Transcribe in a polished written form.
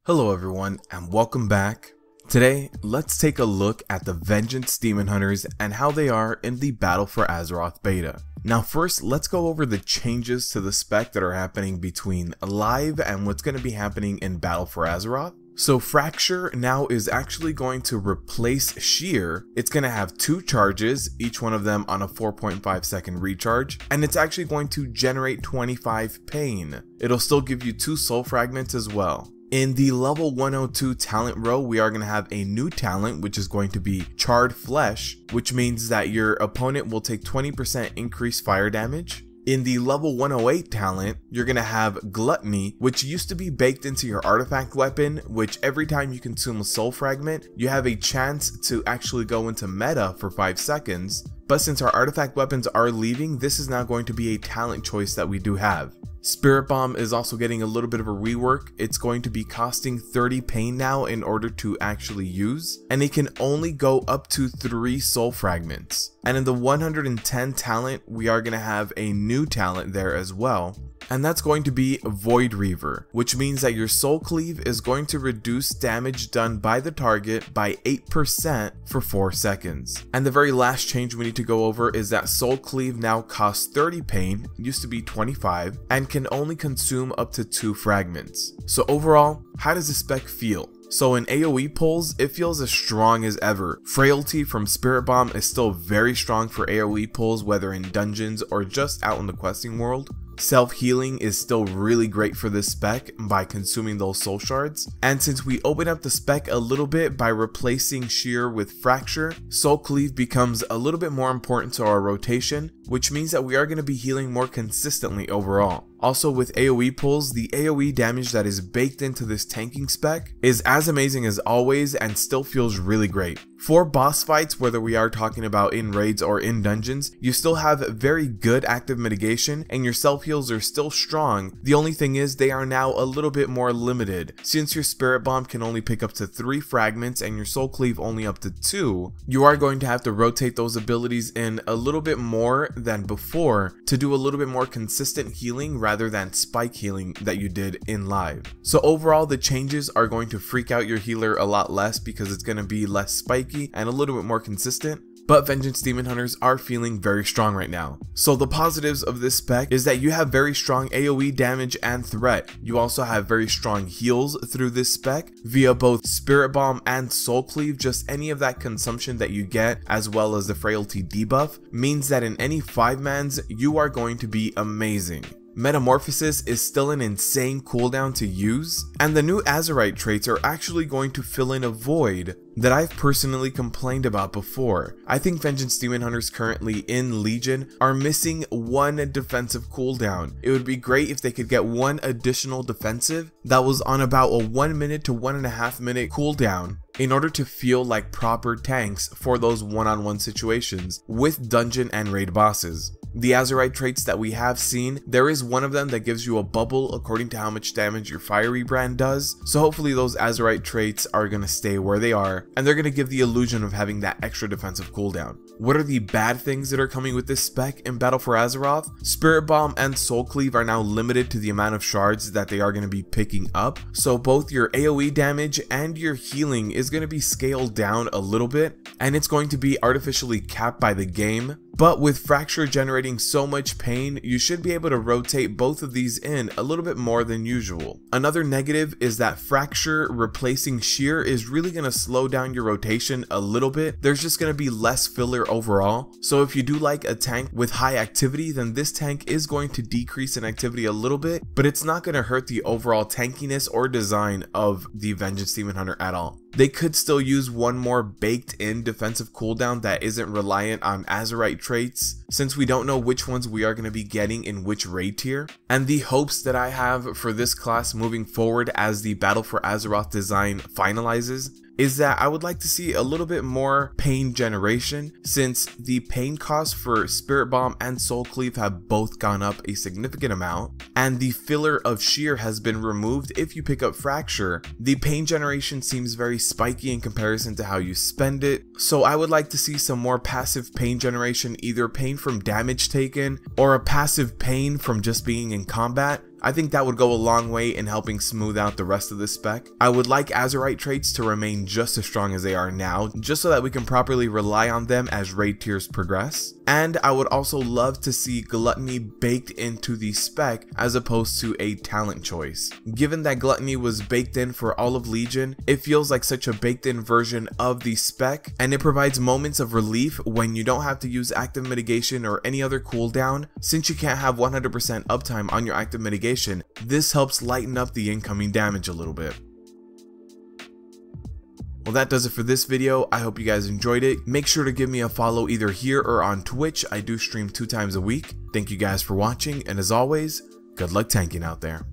Hello everyone and welcome back. Today, let's take a look at the Vengeance Demon Hunters and how they are in the Battle for Azeroth beta. Now first, let's go over the changes to the spec that are happening between live and what's going to be happening in Battle for Azeroth. So Fracture now is actually going to replace Sheer. It's going to have 2 charges, each one of them on a 4.5 second recharge, and it's actually going to generate 25 pain. It'll still give you 2 soul fragments as well. In the level 102 talent row, we are going to have a new talent, which is going to be Charred Flesh, which means that your opponent will take 20% increased fire damage. In the level 108 talent, you're going to have Gluttony, which used to be baked into your artifact weapon, which every time you consume a soul fragment, you have a chance to actually go into meta for 5 seconds. But since our artifact weapons are leaving, this is now going to be a talent choice that we do have. Spirit Bomb is also getting a little bit of a rework. It's going to be costing 30 pain now in order to actually use, and it can only go up to 3 soul fragments. And in the 110 talent, we are going to have a new talent there as well. And that's going to be Void Reaver, which means that your Soul Cleave is going to reduce damage done by the target by 8% for 4 seconds. And the very last change we need to go over is that Soul Cleave now costs 30 pain, used to be 25, and can only consume up to 2 fragments. So overall, how does this spec feel? So in AoE pulls, it feels as strong as ever. Frailty from Spirit Bomb is still very strong for AoE pulls, whether in dungeons or just out in the questing world. Self-healing is still really great for this spec by consuming those soul shards. And since we open up the spec a little bit by replacing Sheer with Fracture, Soul Cleave becomes a little bit more important to our rotation, which means that we are going to be healing more consistently overall. Also with AoE pulls, the AoE damage that is baked into this tanking spec is as amazing as always and still feels really great. For boss fights, whether we are talking about in raids or in dungeons, you still have very good active mitigation and your self heals are still strong. The only thing is they are now a little bit more limited. Since your Spirit Bomb can only pick up to 3 fragments and your Soul Cleave only up to 2, you are going to have to rotate those abilities in a little bit more than before to do a little bit more consistent healing rather than spike healing that you did in live. So overall, the changes are going to freak out your healer a lot less because it's going to be less spiky and a little bit more consistent. But Vengeance Demon Hunters are feeling very strong right now. So the positives of this spec is that you have very strong AoE damage and threat. You also have very strong heals through this spec via both Spirit Bomb and Soul Cleave. Just any of that consumption that you get, as well as the Frailty debuff, means that in any 5-mans you are going to be amazing. Metamorphosis is still an insane cooldown to use, and the new Azerite traits are actually going to fill in a void that I've personally complained about before. I think Vengeance Demon Hunters currently in Legion are missing 1 defensive cooldown. It would be great if they could get 1 additional defensive that was on about a 1 minute to 1.5 minute cooldown in order to feel like proper tanks for those one-on-one situations with dungeon and raid bosses. The Azerite traits that we have seen, there is one of them that gives you a bubble according to how much damage your fiery brand does. So hopefully those Azerite traits are going to stay where they are and they're going to give the illusion of having that extra defensive cooldown. What are the bad things that are coming with this spec in Battle for Azeroth? Spirit Bomb and Soul Cleave are now limited to the amount of shards that they are going to be picking up. So both your AoE damage and your healing is going to be scaled down a little bit, and it's going to be artificially capped by the game. But with Fracture generating so much pain, you should be able to rotate both of these in a little bit more than usual. Another negative is that Fracture replacing Sheer is really going to slow down your rotation a little bit. There's just going to be less filler overall. So if you do like a tank with high activity, then this tank is going to decrease in activity a little bit, but it's not going to hurt the overall tankiness or design of the Vengeance Demon Hunter at all. They could still use 1 more baked in defensive cooldown that isn't reliant on Azerite traits, since we don't know which ones we are going to be getting in which raid tier. And the hopes that I have for this class moving forward as the Battle for Azeroth design finalizes is that I would like to see a little bit more pain generation, since the pain costs for Spirit Bomb and Soul Cleave have both gone up a significant amount, and the filler of Sheer has been removed if you pick up Fracture. The pain generation seems very spiky in comparison to how you spend it, so I would like to see some more passive pain generation, either pain from damage taken or a passive pain from just being in combat, I think that would go a long way in helping smooth out the rest of the spec. I would like Azerite traits to remain just as strong as they are now, just so that we can properly rely on them as raid tiers progress. And I would also love to see Gluttony baked into the spec as opposed to a talent choice. Given that Gluttony was baked in for all of Legion, it feels like such a baked in version of the spec, and it provides moments of relief when you don't have to use active mitigation or any other cooldown. Since you can't have 100% uptime on your active mitigation, this helps lighten up the incoming damage a little bit. Well, that does it for this video. I hope you guys enjoyed it. Make sure to give me a follow either here or on Twitch. I do stream 2 times a week. Thank you guys for watching, and as always, good luck tanking out there.